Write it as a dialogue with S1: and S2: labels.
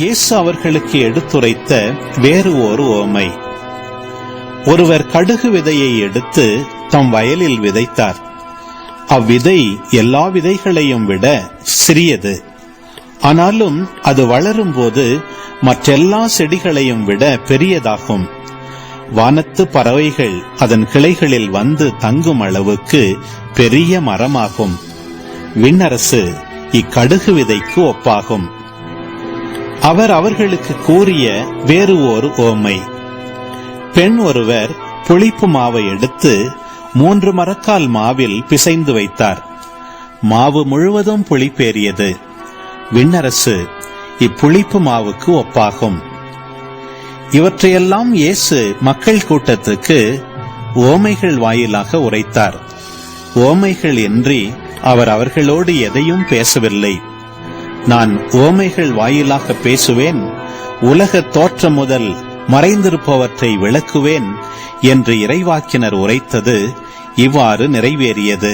S1: இயேசு அவர்களுக்கு எடுத்துரைத்த வேறு ஒரு உவமை. ஒருவர் கடுகு விதையை எடுத்து தம் வயலில் விதைத்தார். அவ்விதை எல்லா விதைகளையும் விட சிறியது. ஆனாலும் அது வளரும் போது மற்றெல்லா செடிகளையும் விட பெரியதாகும். வானத்து பறவைகள் அதன் கிளைகளில் வந்து தங்கும் அளவுக்கு பெரிய மரமாகும். விண்ணரசு இக்கடுகு விதைக்கு ஒப்பாகும். அவர் அவர்களுக்கு கூறிய வேறு ஒரு உவமை. பெண் ஒருவர் புளிப்பு மாவை எடுத்து 3 மரக்கால் மாவில் பிசைந்து வைத்தார். மாவு முழுவதும் புளிப்பேறியது. விண்ணரசு இப்புளிப்பு மாவுக்கு ஒப்பாகும். இவற்றையெல்லாம் இயேசு மக்கள் கூட்டத்துக்கு உவமைகள் வாயிலாக உரைத்தார். உவமைகள் இன்றி அவர் அவர்களோடு எதையும் பேசவில்லை. நான் உவமைகள் வாயிலாக பேசுவேன், உலக தோற்றம் முதல் மறைந்திருப்பவற்றை விளக்குவேன் என்று இறைவாக்கினர் உரைத்தது இவ்வாறு நிறைவேறியது.